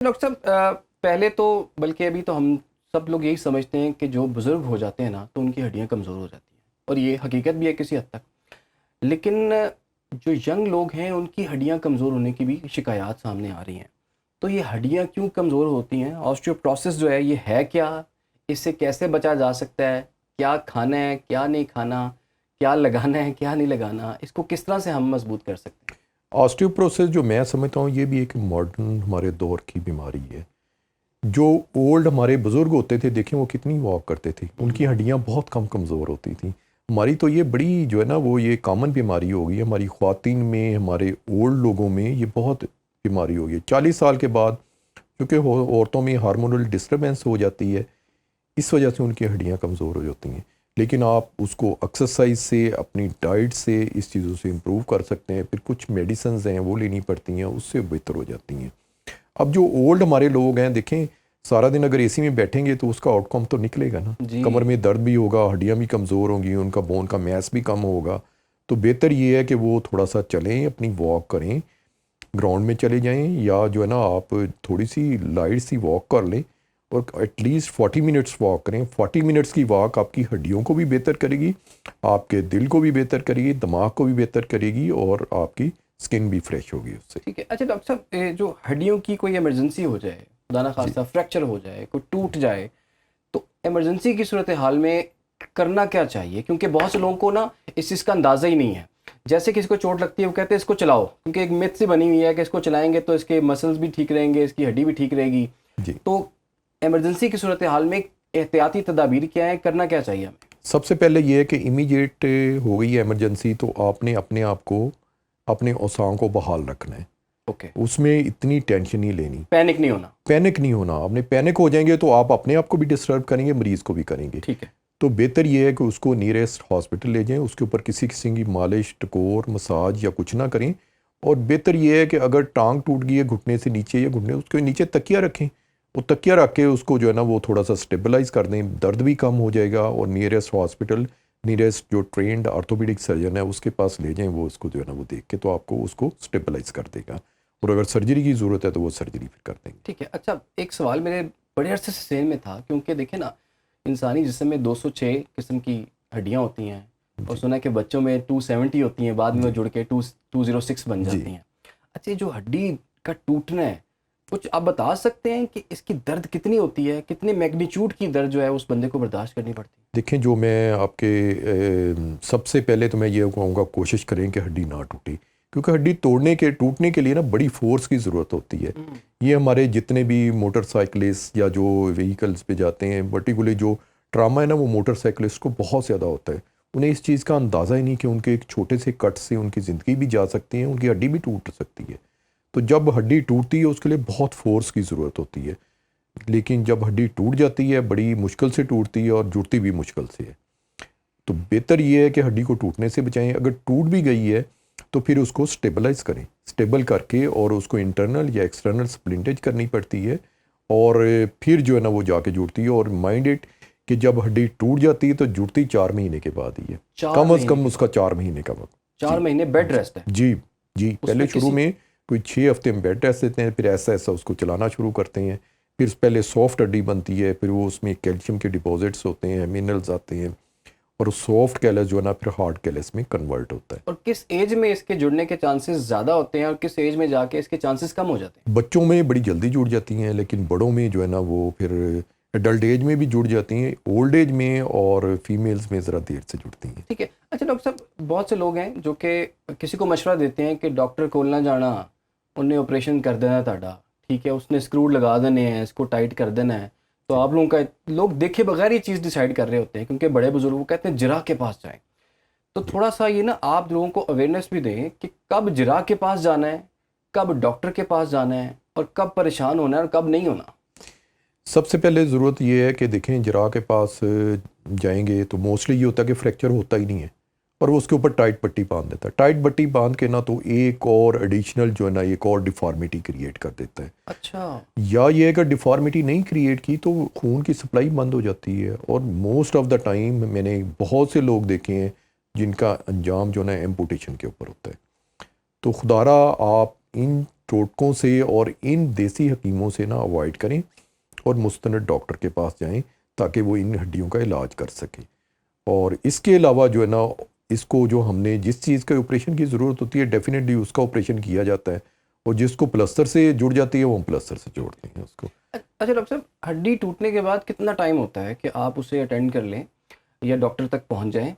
Doctor صاحب پہلے تو بلکہ ابھی تو ہم سب لوگ یہی سمجھتے ہیں کہ جو بزرگ ہو جاتے ہیں نا تو ان کی ہڈیاں کمزور ہو جاتی ہیں، اور یہ حقیقت بھی ہے کسی حد تک. لیکن جو ینگ لوگ ہیں ان کی ہڈیاں کمزور ہونے کی بھی شکایات سامنے آ رہی ہیں. تو یہ ہڈیاں کیوں کمزور ہوتی ہیں؟ آسٹیوپروسس جو ہے یہ ہے کیا؟ اس سے کیسے بچا جا سکتا ہے؟ کیا کھانا ہے، کیا نہیں کھانا، کیا لگانا ہے، کیا نہیں لگانا، اس کو کس طرح سے ہم مضبوط کر سکتے ہیں؟ آسٹیوپروسس جو میں سمجھتا ہوں یہ بھی ایک ماڈرن ہمارے دور کی بیماری ہے. جو اولڈ ہمارے بزرگ ہوتے تھے دیکھیں وہ کتنی واک کرتے تھے، ان کی ہڈیاں بہت کمزور ہوتی تھیں. ہماری تو یہ بڑی جو ہے نا وہ یہ کامن بیماری ہو گئی ہے ہماری خواتین میں، ہمارے اولڈ لوگوں میں یہ بہت بیماری ہو گئی ہے 40 سال کے بعد، کیونکہ عورتوں میں ہارمونل ڈسٹربنس ہو جاتی ہے، اس وجہ سے ان کی ہڈیاں کمزور ہو جاتی ہیں. لیکن آپ اس کو ایکسرسائز سے، اپنی ڈائٹ سے اس چیزوں سے امپروو کر سکتے ہیں. پھر کچھ میڈیسنز ہیں وہ لینی پڑتی ہیں، اس سے بہتر ہو جاتی ہیں. اب جو اولڈ ہمارے لوگ ہیں دیکھیں سارا دن اگر اے سی میں بیٹھیں گے تو اس کا آؤٹ کم تو نکلے گا نا. جی کمر میں درد بھی ہوگا، ہڈیاں بھی کمزور ہوں گی، ان کا بون کا میس بھی کم ہوگا. تو بہتر یہ ہے کہ وہ تھوڑا سا چلیں، اپنی واک کریں، گراؤنڈ میں چلے جائیں، یا جو ہے نا آپ تھوڑی سی لائٹ سی واک کر لیں اور ایٹ لیسٹ 40 منٹس واک کریں. 40 منٹس کی واک آپ کی ہڈیوں کو بھی بہتر کرے گی، آپ کے دل کو بھی بہتر کرے گی، دماغ کو بھی بہتر کرے گی، اور آپ کی اسکن بھی فریش ہوگی اس سے. ٹھیک ہے. اچھا ڈاکٹر صاحب جو ہڈیوں کی کوئی ایمرجنسی ہو جائے، خدا جی نخواستہ فریکچر ہو جائے، کوئی ٹوٹ جائے، تو ایمرجنسی کی صورتحال میں کرنا کیا چاہیے؟ کیونکہ بہت سے لوگوں کو نا اس چیز کا اندازہ ہی نہیں ہے. جیسے کسی کو چوٹ لگتی ہے وہ کہتے ہیں اس کو چلاؤ، کیونکہ ایک مت سی بنی ہوئی ہے کہ اس کو چلائیں گے تو اس کے مسلز بھی ٹھیک رہیں گے، اس کی ہڈی بھی ٹھیک رہے گی. جی تو ایمرجنسی کی صورتحال میں احتیاطی تدابیر کیا ہیں، کرنا کیا چاہیے ہمیں؟ سب سے پہلے یہ ہے کہ امیجیٹ ہو گئی ہے ایمرجنسی تو آپ نے اپنے آپ کو، اپنے اوساں کو بحال رکھنا ہے. اوکے. اس میں اتنی ٹینشن نہیں لینی، پینک نہیں ہونا. پینک نہیں ہونا. آپ نے پینک ہو جائیں گے تو آپ اپنے آپ کو بھی ڈسٹرب کریں گے، مریض کو بھی کریں گے. ٹھیک ہے. تو بہتر یہ ہے کہ اس کو نیئرسٹ ہاسپٹل لے جائیں، اس کے اوپر کسی قسم کی مالش، ٹکور، مساج یا کچھ نہ کریں. اور بہتر یہ ہے کہ اگر ٹانگ ٹوٹ گئی ہے گھٹنے سے نیچے یا گھٹنے، اس کے نیچے تکیہ رکھیں. وہ تکیہ رکھ کے اس کو جو ہے نا وہ تھوڑا سا سٹیبلائز کر دیں، درد بھی کم ہو جائے گا. اور نیئرسٹ ہاسپٹل، نیئرسٹ جو ٹرینڈ آرتھوپیڈک سرجن ہے اس کے پاس لے جائیں، وہ اس کو جو ہے نا وہ دیکھ کے تو آپ کو اس کو سٹیبلائز کر دے گا. اور اگر سرجری کی ضرورت ہے تو وہ سرجری پھر کر دیں گے. ٹھیک ہے. اچھا ایک سوال میرے بڑے عرصے سے ذہن میں تھا، کیونکہ دیکھیں نا انسانی جسم میں 206 قسم کی ہڈیاں ہوتی ہیں، اور جی سنا ہے کہ بچوں میں 270 ہوتی ہیں، بعد میں وہ جی جڑ کے 206 بن جی جاتی ہیں. اچھا جو ہڈی کا ٹوٹنا ہے، کچھ آپ بتا سکتے ہیں کہ اس کی درد کتنی ہوتی ہے، کتنے میگنیچیوڈ کی درد جو ہے اس بندے کو برداشت کرنی پڑتی ہے؟ دیکھیں جو میں آپ کے سب سے پہلے تو میں یہ کہوں گا کوشش کریں کہ ہڈی نہ ٹوٹے، کیونکہ ہڈی ٹوٹنے کے لیے نا بڑی فورس کی ضرورت ہوتی ہے. یہ ہمارے جتنے بھی موٹر سائیکلسٹ یا جو وہیکلس پہ جاتے ہیں، پرٹیکولرلی جو ٹراما ہے نا وہ موٹر سائیکلسٹ کو بہت زیادہ ہوتا ہے. انہیں اس چیز کا اندازہ ہی نہیں کہ ان کے ایک چھوٹے سے کٹ سے ان کی زندگی بھی جا سکتی ہے، ان کی ہڈی بھی ٹوٹ سکتی ہے. تو جب ہڈی ٹوٹتی ہے اس کے لیے بہت فورس کی ضرورت ہوتی ہے. لیکن جب ہڈی ٹوٹ جاتی ہے بڑی مشکل سے ٹوٹتی ہے، اور جڑتی بھی مشکل سے ہے. تو بہتر یہ ہے کہ ہڈی کو ٹوٹنے سے بچائیں. اگر ٹوٹ بھی گئی ہے تو پھر اس کو سٹیبلائز کریں، سٹیبل کر کے، اور اس کو انٹرنل یا ایکسٹرنل سپلنٹیج کرنی پڑتی ہے، اور پھر جو ہے نا وہ جا کے جڑتی ہے. اور مائنڈ اٹ کہ جب ہڈی ٹوٹ جاتی ہے تو جڑتی 4 مہینے کے بعد ہی ہے، 4 کم از مہینے کم کے اس کا بعد؟ 4 مہینے کا وقت. 4 جی مہینے بیڈ ریسٹ ہے جی جی. اس پہلے میں شروع کسی؟ میں کوئی 6 ہفتے میں بیڈ ریسٹ دیتے ہیں، پھر ایسا ایسا اس کو چلانا شروع کرتے ہیں. پھر پہلے سافٹ ہڈی بنتی ہے، پھر وہ اس میں کیلشیم کے ڈپازٹس ہوتے ہیں، منرلز آتے ہیں، اور سافٹ کیلس جو ہے نا پھر ہارڈ کیلس میں کنورٹ ہوتا ہے. اور کس ایج میں اس کے جڑنے کے چانسز زیادہ ہوتے ہیں اور کس ایج میں جا کے اس کے چانسز کم ہو جاتے ہیں؟ بچوں میں بڑی جلدی جڑ جاتی ہیں، لیکن بڑوں میں جو ہے نا وہ پھر ایڈلٹ ایج میں بھی جڑ جاتی ہیں، اولڈ ایج میں اور فیمیلز میں ذرا دیر سے جڑتی ہیں. ٹھیک ہے. اچھا ڈاکٹر صاحب بہت سے لوگ ہیں جو کہ کسی کو مشورہ دیتے ہیں کہ ڈاکٹر کول نہ جانا، انہیں آپریشن کر دینا تھا، ٹھیک ہے، اس نے اسکرو لگا دینے ہیں، اس کو ٹائٹ کر دینا ہے. تو جی آپ لوگوں کا لوگ دیکھے بغیر یہ چیز ڈیسائیڈ کر رہے ہوتے ہیں، کیونکہ بڑے بزرگوں کہتے ہیں جراح کے پاس جائیں. تو جی تھوڑا سا یہ نا آپ لوگوں کو اویئرنیس بھی دیں کہ کب جراح کے پاس جانا ہے، کب ڈاکٹر کے پاس جانا ہے، اور کب پریشان ہونا ہے اور کب نہیں ہونا. سب سے پہلے ضرورت یہ ہے کہ دیکھیں جراح کے پاس جائیں گے تو موسٹلی یہ ہوتا ہے کہ فریکچر ہوتا ہی نہیں ہے، اور وہ اس کے اوپر ٹائٹ پٹی باندھ دیتا ہے. ٹائٹ پٹی باندھ کے نا تو ایک اور ایڈیشنل جو ہے نا ایک اور ڈیفارمیٹی کریٹ کر دیتا ہے. اچھا. یا یہ اگر ڈیفارمیٹی نہیں کریٹ کی تو خون کی سپلائی بند ہو جاتی ہے. اور موسٹ آف دا ٹائم میں نے بہت سے لوگ دیکھے ہیں جن کا انجام جو ہے نا ایمپوٹیشن کے اوپر ہوتا ہے. تو خدارہ آپ ان ٹوٹکوں سے اور ان دیسی حکیموں سے نا اوائڈ کریں اور مستند ڈاکٹر کے پاس جائیں تاکہ وہ ان ہڈیوں کا علاج کر سکے. اور اس کے علاوہ جو ہے نا اس کو جو ہم نے جس چیز کا آپریشن کی ضرورت ہوتی ہے ڈیفینیٹلی اس کا آپریشن کیا جاتا ہے, اور جس کو پلسٹر سے جڑ جاتی ہے وہ ہم پلسٹر سے جوڑتے ہیں اس کو. اچھا ڈاکٹر صاحب, ہڈی ٹوٹنے کے بعد کتنا ٹائم ہوتا ہے کہ آپ اسے اٹینڈ کر لیں یا ڈاکٹر تک پہنچ جائیں,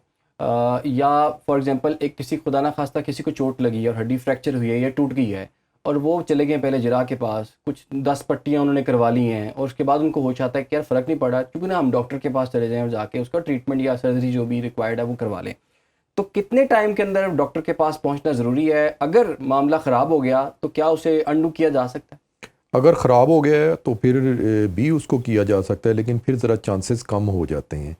یا فار ایگزامپل ایک کسی خدا نہ خواستہ کسی کو چوٹ لگی ہے اور ہڈی فریکچر ہوئی ہے یا ٹوٹ گئی ہے اور وہ چلے گئے پہلے جراح کے پاس, کچھ 10 پٹیاں انہوں نے کروا لی ہیں اور اس کے بعد ان کو ہوش آتا ہے کہ یار فرق نہیں پڑا, کیونکہ نا ہم ڈاکٹر کے پاس چلے جائیں اور جا کے اس کا ٹریٹمنٹ یا سرجری جو بھی ریکوائرڈ ہے وہ کروا لیں, تو کتنے ٹائم کے اندر ڈاکٹر کے پاس پہنچنا ضروری ہے؟ اگر معاملہ خراب ہو گیا تو کیا اسے انڈو کیا جا سکتا ہے؟ اگر خراب ہو گیا ہے تو پھر بھی اس کو کیا جا سکتا ہے, لیکن پھر ذرا چانسز کم ہو جاتے ہیں.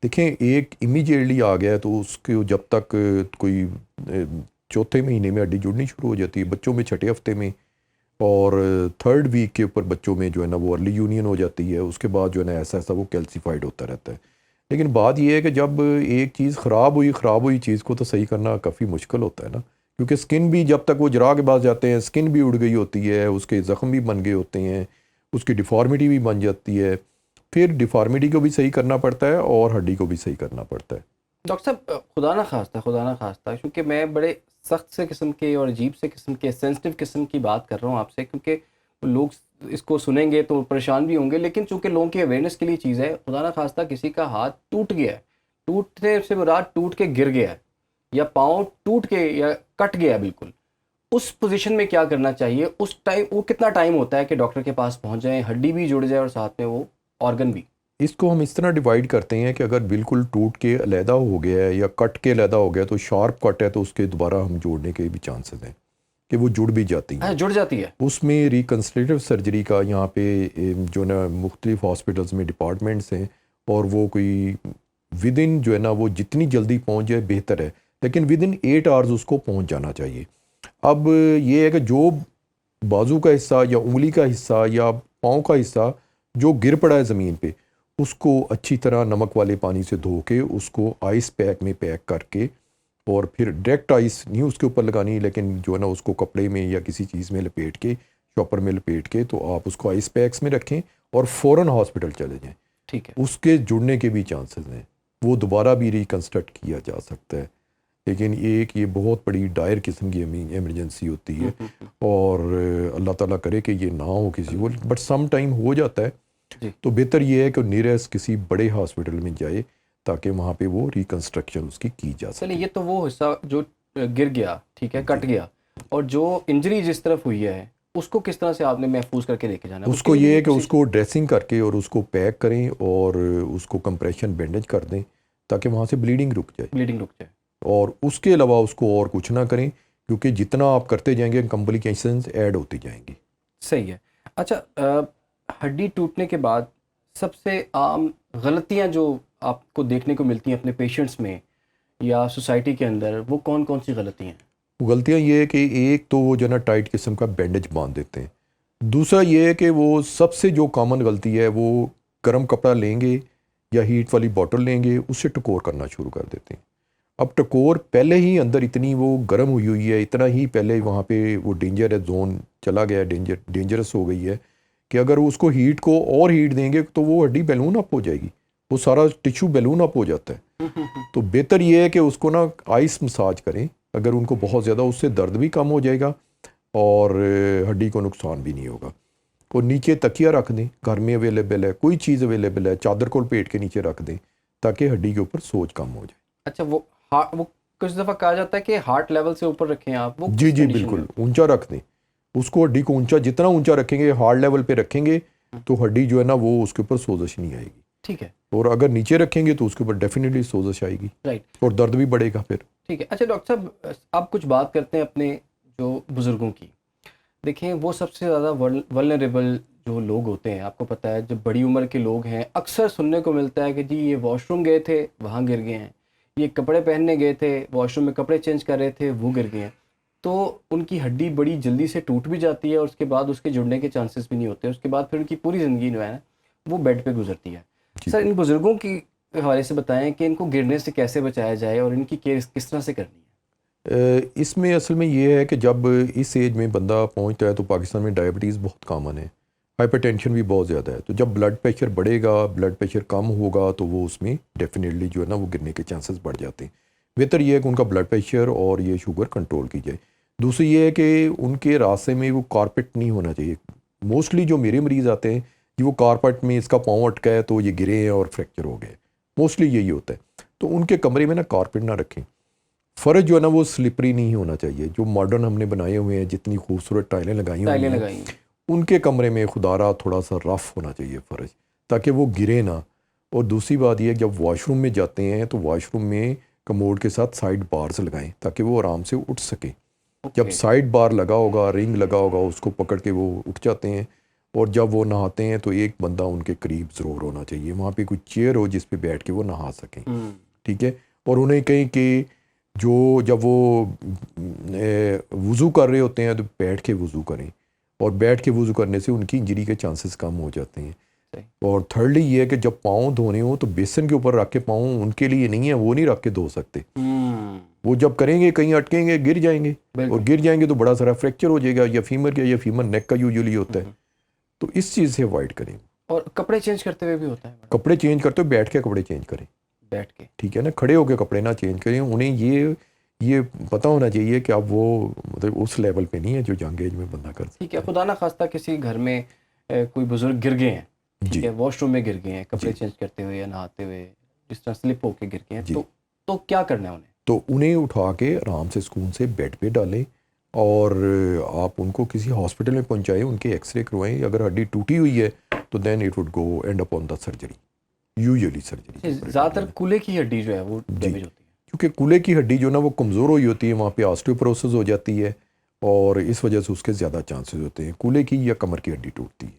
دیکھیں ایک امیجیٹلی آ گیا ہے تو اس کو جب تک کوئی چوتھے مہینے میں ہڈی جڑنی شروع ہو جاتی ہے, بچوں میں چھٹے ہفتے میں, اور 3rd ویک کے اوپر بچوں میں جو ہے نا وہ ارلی یونین ہو جاتی ہے. اس کے بعد جو ہے نا ایسا ایسا وہ کیلسیفائڈ ہوتا رہتا ہے. لیکن بات یہ ہے کہ جب ایک چیز خراب ہوئی چیز کو تو صحیح کرنا کافی مشکل ہوتا ہے نا, کیونکہ سکن بھی جب تک وہ جراح کے پاس جاتے ہیں سکن بھی اڑ گئی ہوتی ہے, اس کے زخم بھی بن گئے ہوتے ہیں, اس کی ڈیفارمیٹی بھی بن جاتی ہے, پھر ڈیفارمیٹی کو بھی صحیح کرنا پڑتا ہے اور ہڈی کو بھی صحیح کرنا پڑتا ہے. ڈاکٹر صاحب خدا نہ خواستہ کیونکہ میں بڑے سخت سے قسم کے اور عجیب سے قسم کے سینسٹیو قسم کی بات کر رہا ہوں آپ سے, کیونکہ لوگ اس کو سنیں گے تو پریشان بھی ہوں گے, لیکن چونکہ لوگوں کی اویئرنیس کے لیے چیز ہے. خدا نہ خواستہ کسی کا ہاتھ ٹوٹ گیا ہے, ٹوٹنے سے مراد ٹوٹ کے گر گیا ہے, یا پاؤں ٹوٹ کے یا کٹ گیا بالکل, اس پوزیشن میں کیا کرنا چاہیے؟ اس ٹائم وہ کتنا ٹائم ہوتا ہے کہ ڈاکٹر کے پاس پہنچ جائیں, ہڈی بھی جڑ جائے اور ساتھ میں وہ آرگن بھی؟ اس کو ہم اس طرح ڈیوائڈ کرتے ہیں کہ اگر بالکل ٹوٹ کے علیحدہ ہو گیا ہے یا کٹ کے علیحدہ ہو گیا تو شارپ کٹ ہے تو اس کے دوبارہ ہم جوڑنے کے بھی چانسز ہیں کہ وہ جڑ بھی جاتی ہیں. جڑ جاتی ہے. اس میں ریکنسٹرکٹیو سرجری کا یہاں پہ جو نا مختلف ہاسپٹلس میں ڈپارٹمنٹس ہیں, اور وہ کوئی ود ان جو ہے نا وہ جتنی جلدی پہنچ جائے بہتر ہے, لیکن ود ان 8 آورز اس کو پہنچ جانا چاہیے. اب یہ ہے کہ جو بازو کا حصہ یا انگلی کا حصہ یا پاؤں کا حصہ جو گر پڑا ہے زمین پہ, اس کو اچھی طرح نمک والے پانی سے دھو کے اس کو آئس پیک میں پیک کر کے, اور پھر ڈائریکٹ آئس نہیں اس کے اوپر لگانی, لیکن جو ہے نا اس کو کپڑے میں یا کسی چیز میں لپیٹ کے, شاپر میں لپیٹ کے, تو آپ اس کو آئس پیکس میں رکھیں اور فوراً ہاسپٹل چلے جائیں. ٹھیک ہے. اس کے جڑنے کے بھی چانسز ہیں, وہ دوبارہ بھی ریکنسٹرکٹ کیا جا سکتا ہے, لیکن ایک یہ بہت بڑی ڈائر قسم کی ایمرجنسی ہوتی ہے, اور اللہ تعالیٰ کرے کہ یہ نہ ہو کسی کو, بٹ سم ٹائم ہو جاتا ہے. تو بہتر یہ ہے کہ نیئرسٹ کسی بڑے ہاسپٹل میں جائے تاکہ وہاں پہ وہ ریکنسٹرکشن اس کی جا سکے. یہ تو وہ حصہ جو گر گیا, ٹھیک ہے, کٹ گیا, اور جو انجری جس طرف ہوئی ہے اس کو کس طرح سے آپ نے محفوظ کر کے لے کے جانا ہے؟ اس کو یہ ہے کہ اس کو ڈریسنگ کر کے اور اس کو پیک کریں اور اس کو کمپریشن بینڈیج کر دیں تاکہ وہاں سے بلیڈنگ رک جائے. اور اس کے علاوہ اس کو اور کچھ نہ کریں, کیونکہ جتنا آپ کرتے جائیں گے کمپلیکیشنز ایڈ ہوتی جائیں گی. صحیح ہے. اچھا, ہڈی ٹوٹنے کے بعد سب سے عام غلطیاں جو آپ کو دیکھنے کو ملتی ہیں اپنے پیشنٹس میں یا سوسائٹی کے اندر, وہ کون کون سی غلطیاں ہیں؟ غلطیاں یہ ہے کہ ایک تو وہ جو ہے نا ٹائٹ قسم کا بینڈیج باندھ دیتے ہیں. دوسرا یہ ہے کہ وہ سب سے جو کامن غلطی ہے وہ گرم کپڑا لیں گے یا ہیٹ والی بوٹل لیں گے, اس سے ٹکور کرنا شروع کر دیتے ہیں. اب ٹکور پہلے ہی اندر اتنی وہ گرم ہوئی ہے, اتنا ہی پہلے وہاں پہ وہ ڈینجر ہے, زون چلا گیا ہے, ڈینجرس ہو گئی ہے کہ اگر اس کو ہیٹ کو اور ہیٹ دیں گے تو وہ ہڈی بیلون اپ ہو جائے گی, وہ سارا ٹیشو بیلون اپ ہو جاتا ہے. تو بہتر یہ ہے کہ اس کو نا آئس مساج کریں اگر ان کو بہت زیادہ, اس سے درد بھی کم ہو جائے گا اور ہڈی کو نقصان بھی نہیں ہوگا. اور نیچے تکیہ رکھ دیں, گھر میں اویلیبل ہے, کوئی چیز اویلیبل ہے, چادر کو پیٹ کے نیچے رکھ دیں تاکہ ہڈی کے اوپر سوج کم ہو جائے. اچھا, وہ کچھ دفعہ کہا جاتا ہے کہ ہارٹ لیول سے اوپر رکھیں آپ, وہ جی بالکل اونچا رکھ دیں اس کو, ہڈی کو اونچا, جتنا اونچا رکھیں گے ہارٹ لیول پہ رکھیں گے تو ہڈی جو ہے نا وہ اس کے اوپر سوزش نہیں آئے گی. ٹھیک ہے. اور اگر نیچے رکھیں گے تو اس کے اوپر ڈیفینیٹلی سوزش آئے گی, رائٹ, اور درد بھی بڑھے گا پھر. ٹھیک ہے. اچھا ڈاکٹر صاحب, آپ کچھ بات کرتے ہیں اپنے جو بزرگوں کی. دیکھیں وہ سب سے زیادہ ولنریبل جو لوگ ہوتے ہیں, آپ کو پتہ ہے, جو بڑی عمر کے لوگ ہیں, اکثر سننے کو ملتا ہے کہ جی یہ واش روم گئے تھے وہاں گر گئے ہیں, یہ کپڑے پہننے گئے تھے واش روم میں کپڑے چینج کر رہے تھے وہ گر گئے ہیں. تو ان کی ہڈی بڑی جلدی سے ٹوٹ بھی جاتی ہے اور اس کے بعد اس کے جڑنے کے چانسز بھی نہیں ہوتے, اس کے بعد پھر ان کی پوری زندگی جو ہے وہ بیڈ پہ گزرتی ہے. سر, ان بزرگوں کی حوالے سے بتائیں کہ ان کو گرنے سے کیسے بچایا جائے اور ان کی کیئر کس طرح سے کرنی ہے؟ اس میں اصل میں یہ ہے کہ جب اس ایج میں بندہ پہنچتا ہے تو پاکستان میں ڈائبٹیز بہت کامن ہے، ہائپر ٹینشن بھی بہت زیادہ ہے، تو جب بلڈ پریشر بڑھے گا، بلڈ پریشر کم ہوگا تو وہ اس میں ڈیفینیٹلی جو ہے نا وہ گرنے کے چانسز بڑھ جاتے ہیں۔ بہتر یہ ہے کہ ان کا بلڈ پریشر اور یہ شوگر کنٹرول کی جائے۔ دوسری یہ ہے کہ ان کے راستے میں وہ کارپیٹ نہیں ہونا چاہیے۔ موسٹلی جو میرے مریض آتے ہیں کہ وہ کارپیٹ میں اس کا پاؤں اٹکا ہے تو یہ گرے ہیں اور فریکچر ہو گئے، موسٹلی یہی ہوتا ہے۔ تو ان کے کمرے میں نا کارپیٹ نہ رکھیں۔ فرش جو ہے نا وہ سلپری نہیں ہونا چاہیے، جو ماڈرن ہم نے بنائے ہوئے ہیں، جتنی خوبصورت ٹائلیں لگائی ہوئی ٹائلیں ہیں لگائی ہیں، ان کے کمرے میں خدا را تھوڑا سا رف ہونا چاہیے فرش، تاکہ وہ گرے نہ۔ اور دوسری بات یہ ہے کہ جب واش روم میں جاتے ہیں تو واش روم میں کموڈ کے ساتھ سائڈ بارز لگائیں تاکہ وہ آرام سے اٹھ سکیں۔ جب سائڈ بار لگا ہوگا، رنگ لگا ہوگا، اس کو پکڑ کے وہ اٹھ جاتے ہیں۔ اور جب وہ نہاتے ہیں تو ایک بندہ ان کے قریب ضرور ہونا چاہیے، وہاں پہ کوئی چیئر ہو جس پہ بیٹھ کے وہ نہا سکیں، ٹھیک ہے۔ اور انہیں کہیں کہ جو جب وہ وضو کر رہے ہوتے ہیں تو بیٹھ کے وضو کریں، اور بیٹھ کے وضو کرنے سے ان کی انجری کے چانسز کم ہو جاتے ہیں۔ اور تھرڈلی یہ ہے کہ جب پاؤں دھونے ہوں تو بیسن کے اوپر رکھ کے، پاؤں ان کے لیے نہیں ہے، وہ نہیں رکھ کے دھو سکتے، وہ جب کریں گے کہیں اٹکیں گے، گر جائیں گے، اور گر جائیں گے تو بڑا سارا فریکچر ہو جائے گا، یا فیمر کا یا فیمر نیک کا یوزلی ہوتا ہے، تو اس چیز سے اوائڈ کریں۔ اور کپڑے چینج کرتے ہوئے بھی ہوتا ہے؟ کپڑے چینج کرتے ہو بیٹھ کے کپڑے چینج کریں، بیٹھ کے، ٹھیک ہے نا، کھڑے ہو کے کپڑے نہ چینج کریں۔ انہیں یہ پتہ ہونا چاہیے کہ اب وہ مطلب اس لیول پہ نہیں ہے جو ینگ ایج میں بندہ کر سکتا ہے۔ ٹھیک ہے، خدا نہ خواستہ کسی گھر میں کوئی بزرگ گر گئے ہیں، ٹھیک ہے، واش روم میں گر گئے ہیں، کپڑے چینج کرتے ہوئے یا نہاتے ہوئے جس طرح سلپ ہو کے گر گئے ہیں، تو کیا کرنا ہے انہیں؟ تو انہیں اٹھا کے آرام سے سکون سے بیڈ پہ ڈالیں، اور آپ ان کو کسی ہاسپٹل میں پہنچائیں، ان کے ایکس رے کروائیں۔ اگر ہڈی ٹوٹی ہوئی ہے تو then it would go and up on the surgery, usually surgery. زیادہ تر کولے کی ہڈی جو ہے وہ ڈیمیج ہوتی ہے، کیونکہ کولے کی ہڈی جو نا وہ کمزور ہوئی ہوتی ہے، وہاں پہ آسٹیوپروسس ہو جاتی ہے، اور اس وجہ سے اس کے زیادہ چانسز ہوتے ہیں کولے کی یا کمر کی ہڈی ٹوٹتی ہے۔